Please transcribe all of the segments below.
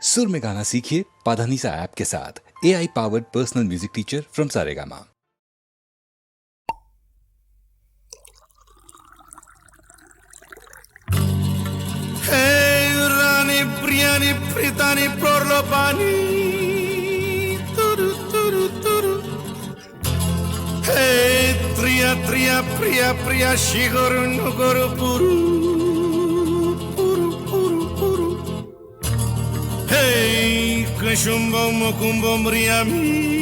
सुर में गाना सीखिए पाधानीसा ऐप के साथ। AI powered personal music teacher from Saregama. Rani, Priani, Pritani, Prorlopani. Turu, turu, turu. Hey, Tria, Tria, Priya, Priya, Shigoru, Nuguru, Puru. Puru, Puru, Puru. Hey, Kashumbo, Mokumbo, Mriami.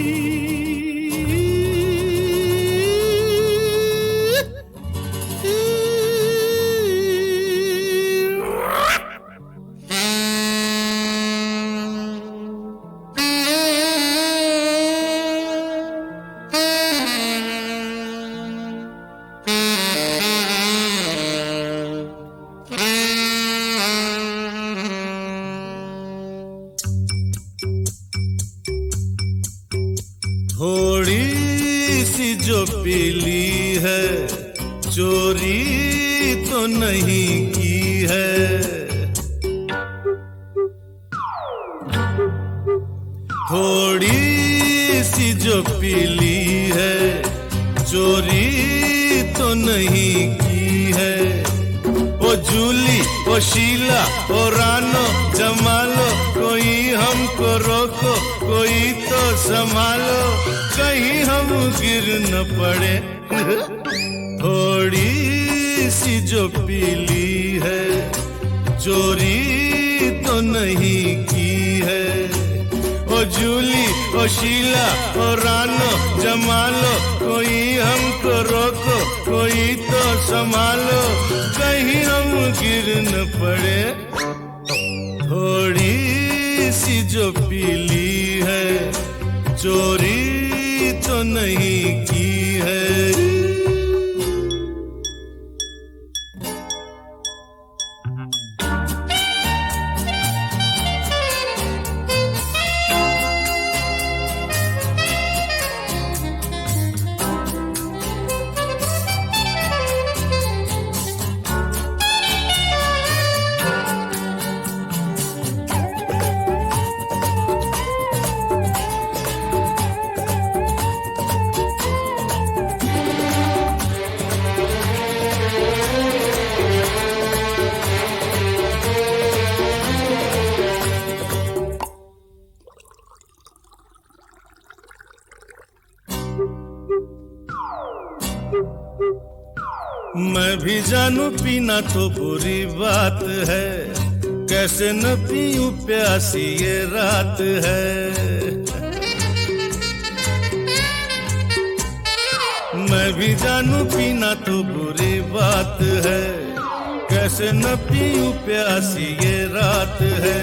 थोड़ी सी जो पीली है चोरी तो नहीं की है, थोड़ी सी जो पीली है चोरी तो नहीं की है। ओ जूली, ओ शीला, ओ रानो, जमालो, कोई हमको रोको, कोई तो संभालो, कहीं हम गिर न पड़े। थोड़ी सी जो पीली है चोरी तो नहीं की है। ओ जूली, ओ शीला, ओ रानो, जमालो, कोई हमको रोको, कोई तो संभालो, कहीं हम गिर न पड़े। थोड़ी सी जो पीली है चोरी तो नहीं की है। मैं भी जानू पीना तो बुरी बात है, कैसे न पीऊं प्यासी ये रात है। मैं भी जानू पीना तो बुरी बात है, कैसे न पीऊं प्यासी ये रात है।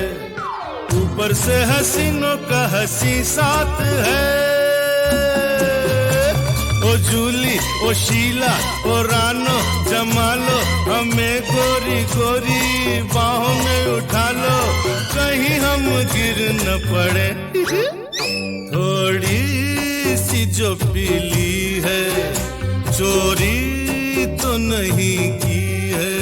ऊपर से हसीनों का हंसी साथ है। ओ जूली, ओ शीला, ओ रानो, जमालो, हमें गोरी गोरी बाहों में उठा लो, कहीं हम गिर न पड़े। थोड़ी सी जो पीली है चोरी तो नहीं की है।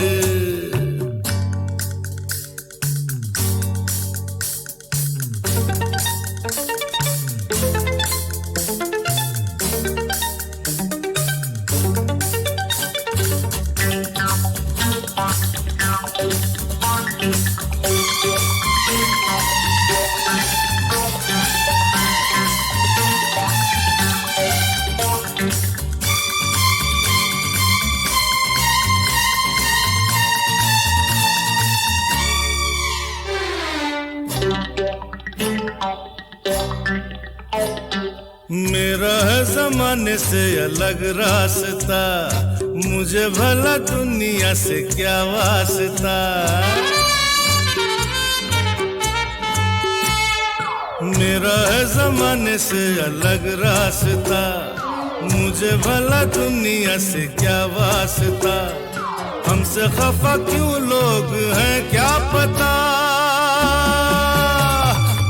मेरा है जमाने से अलग रास्ता, मुझे भला दुनिया से क्या वास्ता। मेरा है जमाने से अलग रास्ता, मुझे भला दुनिया से क्या वास्ता। हमसे खफा क्यों लोग हैं क्या पता।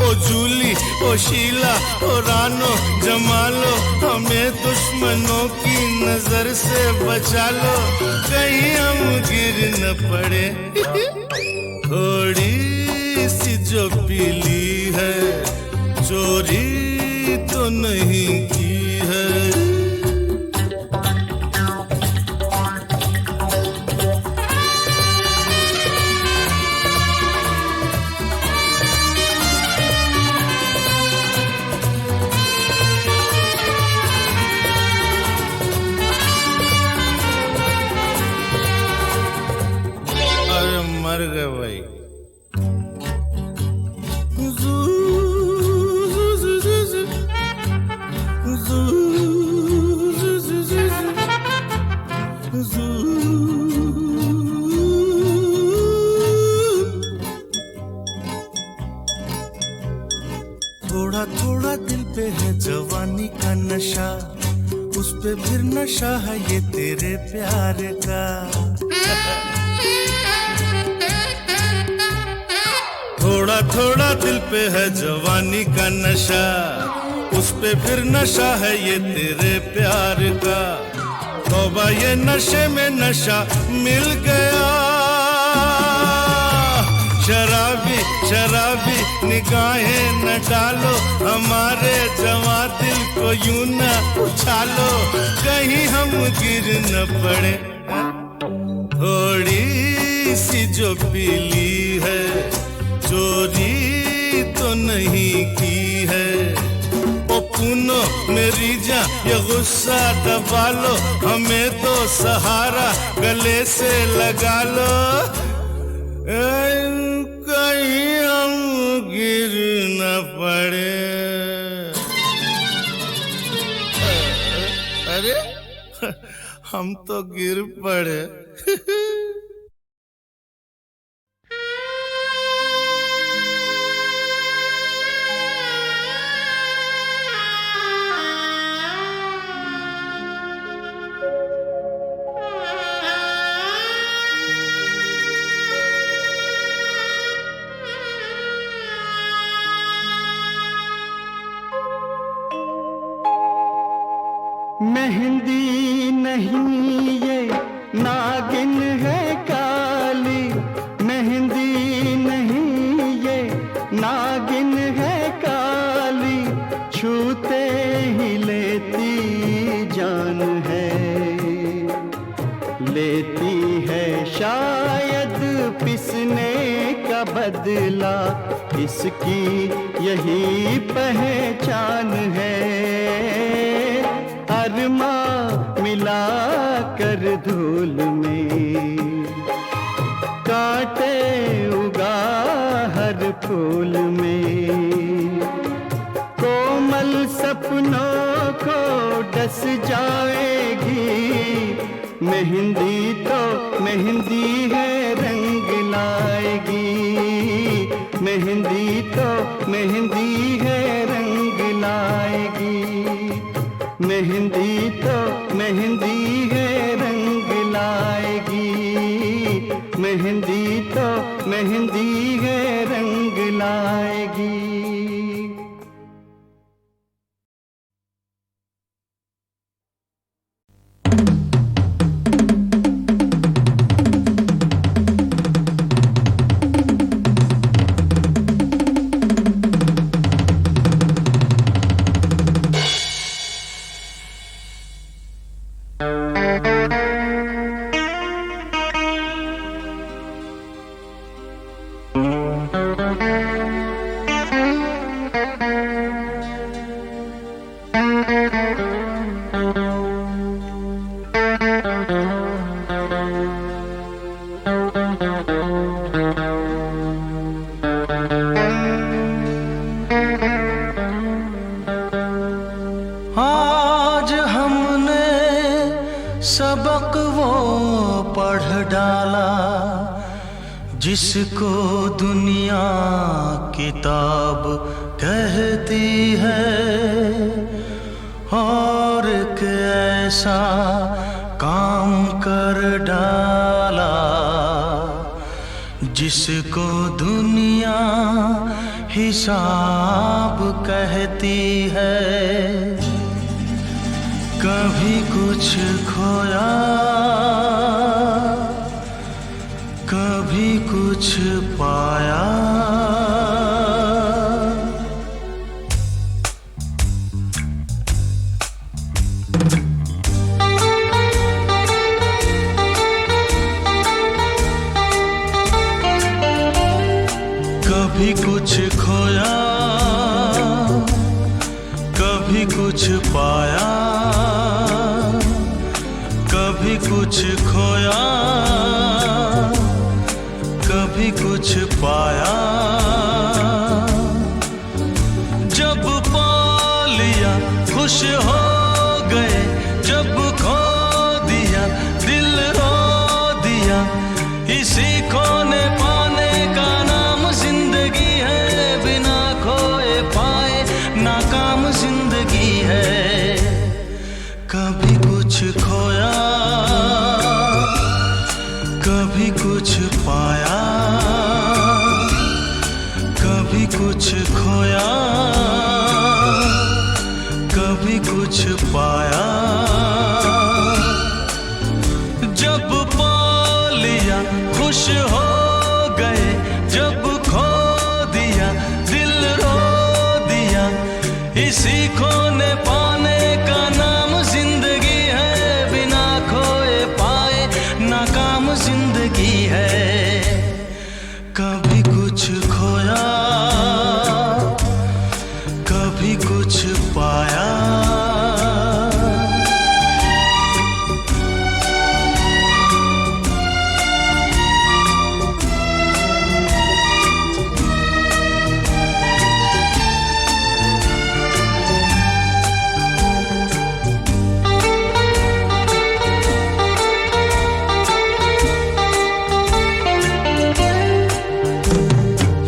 ओ जूली, ओ शीला, ओ रानो, जमालो, हमें दुश्मनों की नजर से बचा लो, कहीं हम गिर न पड़े। थोड़ी सी जो पीली है, चोरी तो नहीं की है। मर गए भाई। थोड़ा थोड़ा दिल पे है जवानी का नशा, उस पे फिर नशा है ये तेरे प्यार का। थोड़ा थोड़ा दिल पे है जवानी का नशा, उस पे फिर नशा है ये तेरे प्यार का। तौबा ये नशे में नशा मिल गया, शराबी शराबी निगाहें न डालो, हमारे जवां दिल को यूं न उछालो, कहीं हम गिर न पड़े। थोड़ी सी जो पीली है, चोरी तो नहीं की है। ओ पुनो मेरी जान ये गुस्सा दबा लो, हमें तो सहारा गले से लगा लो, कहीं हम गिर न पड़े। अरे हम तो गिर पड़े। मेहंदी नहीं ये नागिन है काली, मेहंदी नहीं ये नागिन है काली, छूते ही लेती जान है, लेती है शायद पिसने का बदला, इसकी यही पहचान है। अरमा मिला कर धूल में, कांटे उगा हर फूल में, कोमल सपनों को डस जाएगी, मेहंदी तो मेहंदी है रंग लाएगी, मेहंदी तो मेहंदी है रंग लाएगी, मेहंदी तो मेहंदी है रंग लाएगी, मेहंदी तो मेहंदी है रंग लाएगी। सबक वो पढ़ डाला जिसको दुनिया किताब कहती है, और एक ऐसा काम कर डाला जिसको दुनिया हिसाब कहती है। कभी कुछ खोया, कभी कुछ पाया, कुछ खोया, कभी कुछ पाया, कभी कुछ खोया, कभी कुछ पाया। जब पा लिया खुश हो गए, जब खो दिया दिल रो दिया। इसी खोने पाने का नाम जिंदगी है, बिना खोए पाए नाकाम जिंदगी है। कभी कुछ खोया, कभी कुछ पाया, कभी कुछ खोया, कभी कुछ पाया। जब पा लिया खुश हो गए, जब खो दिया दिल रो दिया। इसी खोने पाने का नाम जिंदगी है, बिना खोए पाए नाकाम जिंदगी है। कभी कुछ खोया, कभी कुछ पाया।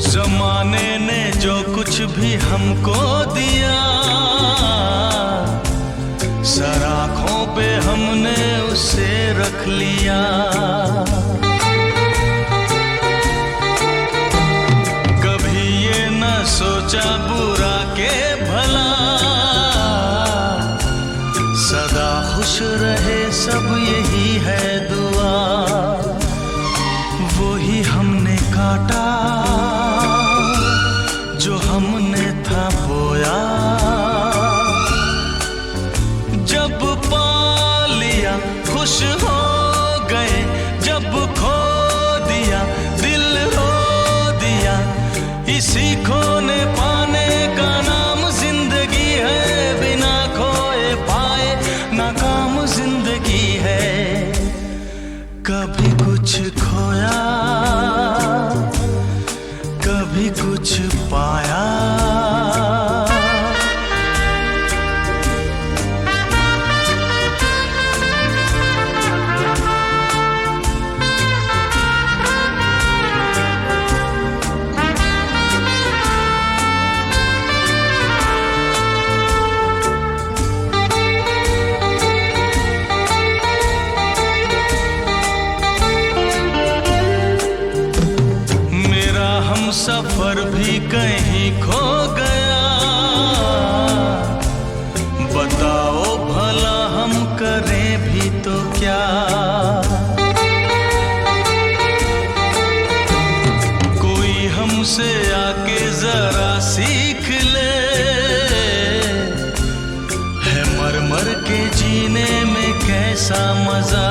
जमाने ने जो कुछ भी हमको दिया, सराखों पे हमने उसे रख लिया। कभी ये न सोचा बुरा के भला, सदा खुश रहे सब यही है दुआ। वो ही हमने काटा जो हमने था बोया। जब पा लिया खुश हो गए, जब खो दिया दिल रो दिया। इसी खोने पाने का नाम जिंदगी है, बिना खोए पाए नाकाम जिंदगी है। कभी कुछ खोया, कभी कुछ पाया। सफर भी कहीं खो गया, बताओ भला हम करें भी तो क्या। कोई हमसे आके जरा सीख ले, है मर मर के जीने में कैसा मजा।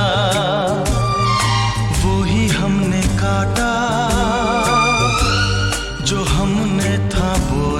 वो ही हमने काटा जो हमने था वो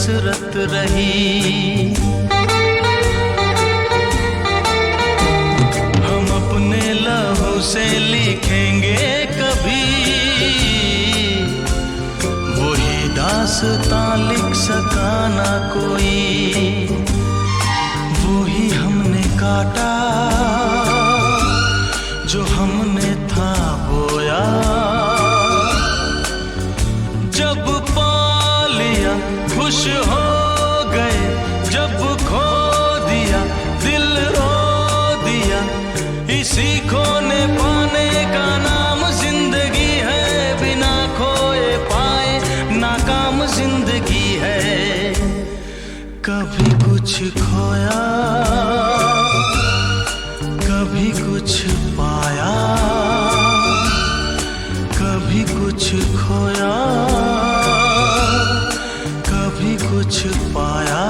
हसरत रही। हम अपने लहू से लिखेंगे कभी वही दास्तां लिख सका ना कोई। वही हमने काटा जो हमने था बोया। जब पा लिया खुश हो गए, जब खो दिया दिल रो दिया। इसी खोने पाने का नाम जिंदगी है, बिना खोए पाए नाकाम जिंदगी है। कभी कुछ खोया कभी कुछ पाया, कभी कुछ खोया कभी कुछ पाया।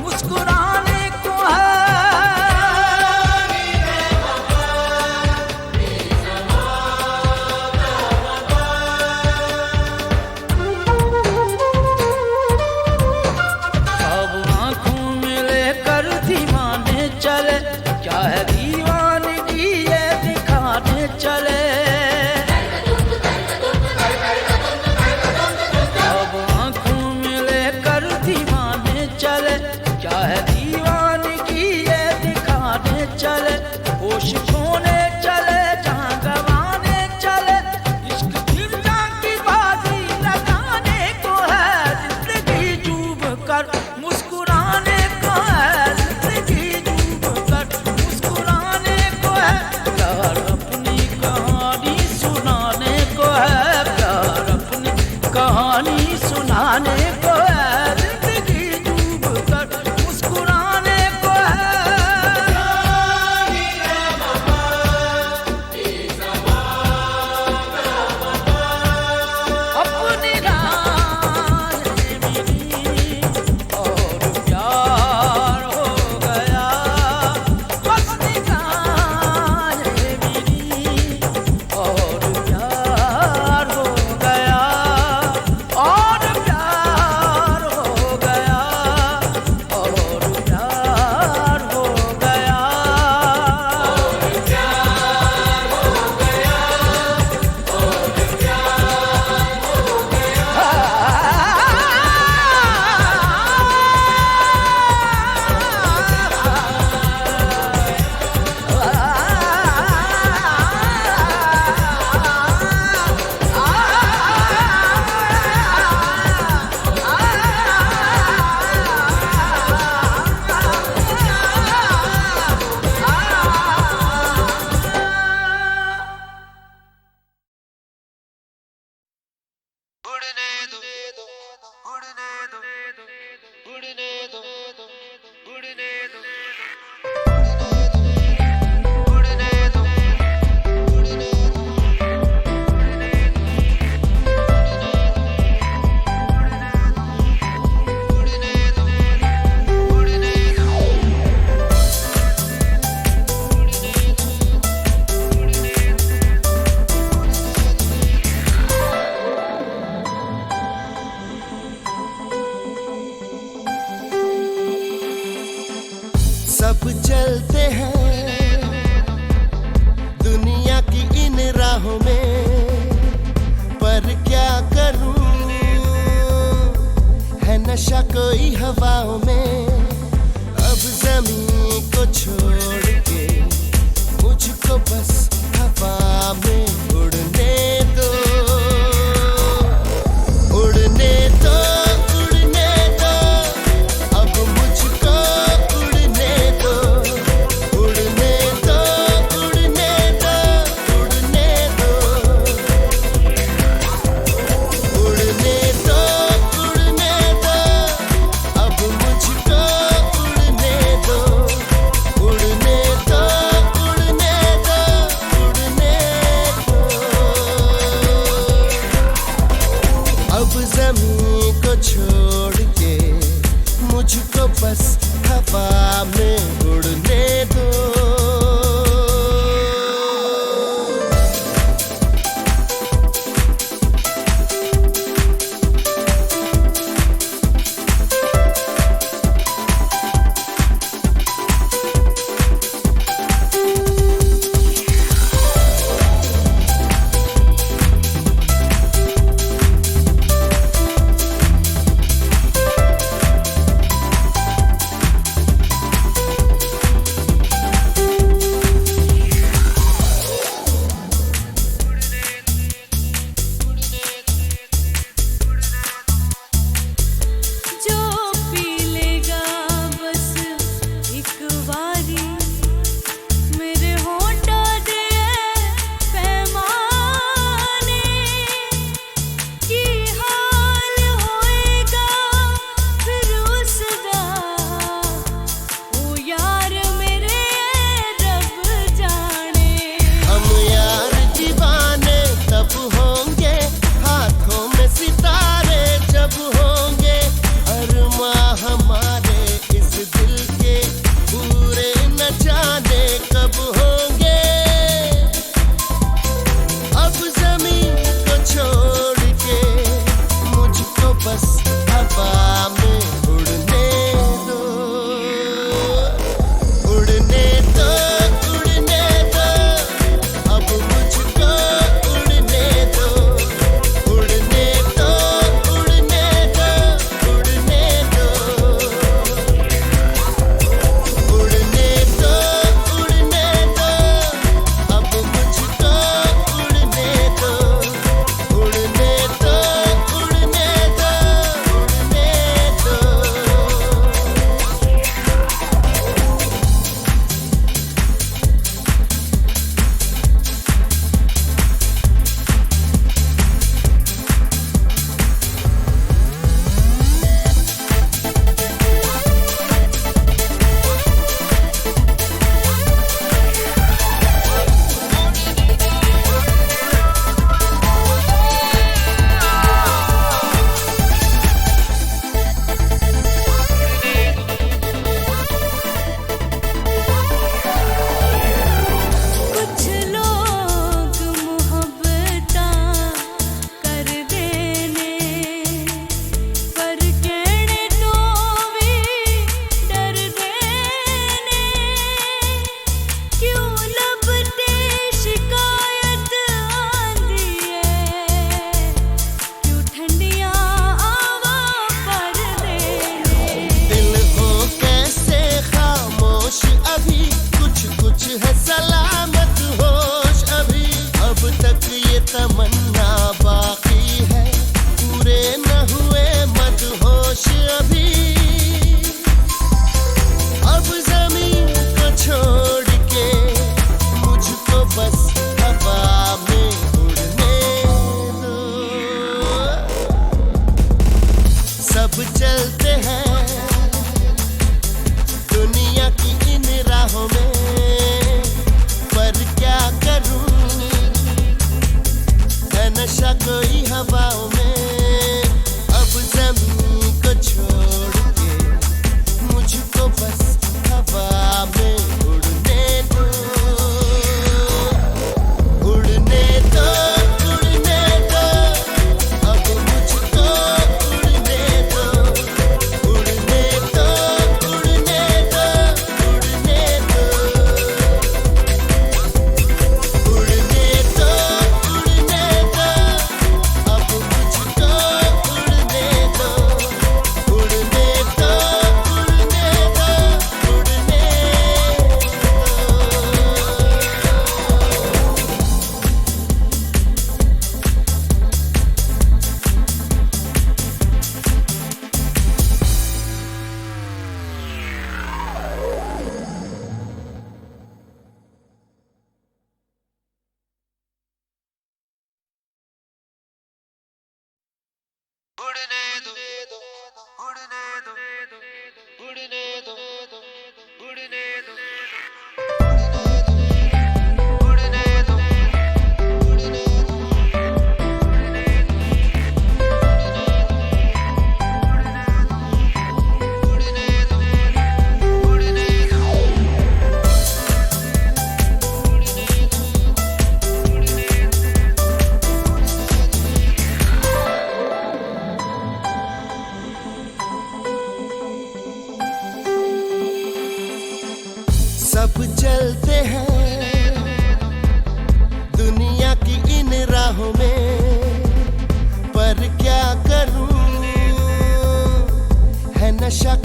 मुस्कुराने को है। नशा कोई हवाओं में, अब जमीन को छोड़ के मुझको बस हवा में उड़ने दो, उड़ने दो, उड़ने दो, अब मुझको उड़ने दो, उड़ने दो, उड़ने दो, उड़ने दो, उड़ने दो, उड़ने दो, अब मुझको उड़ने दो, उड़ने दो, उड़ने दो,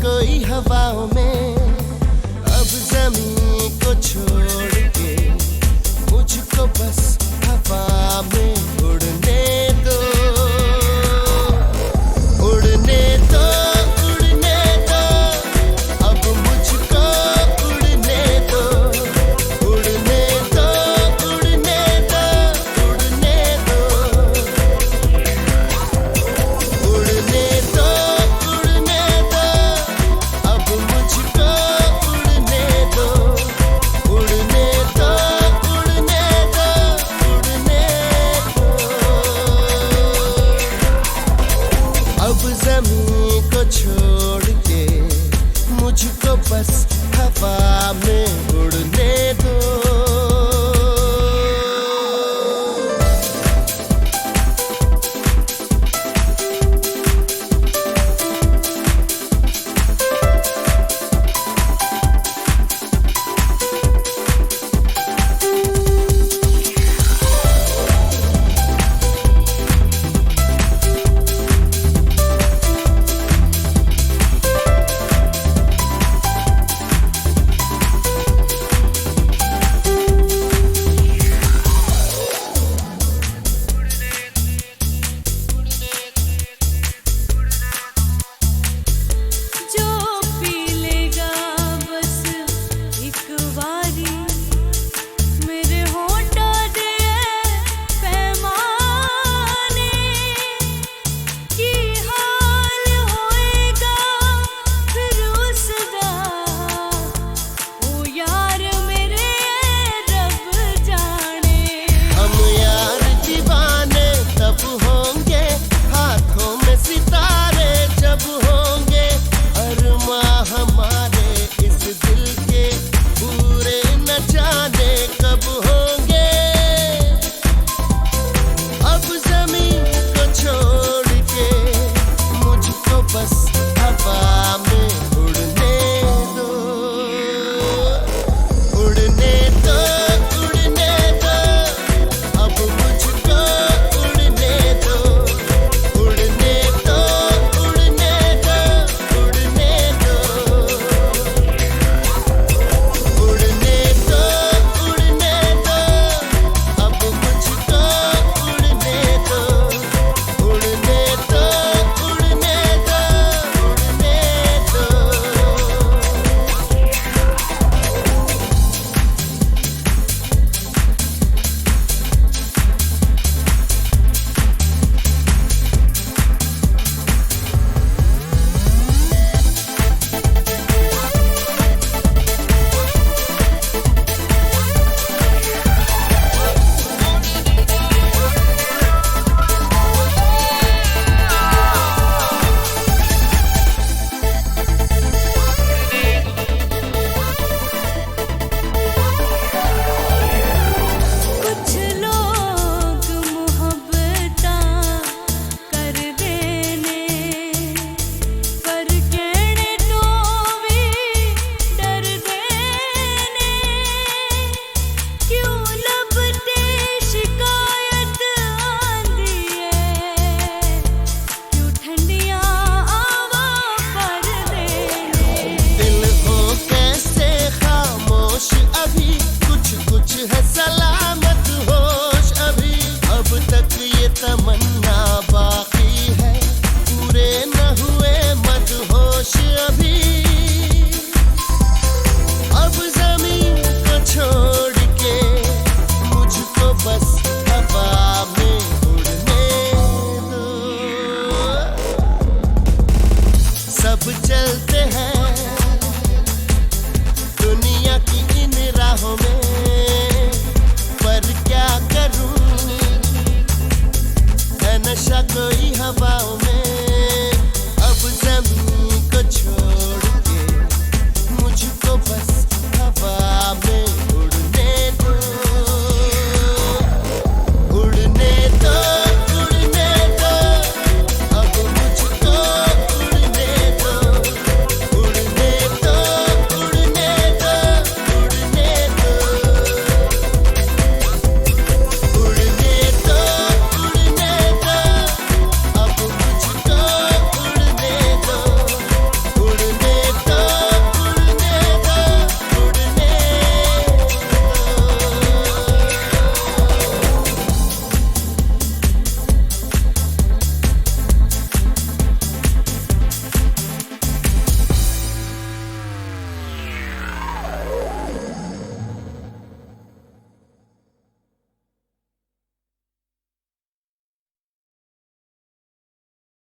कोई हवाओं में, अब जमीन को छोड़ के मुझको बस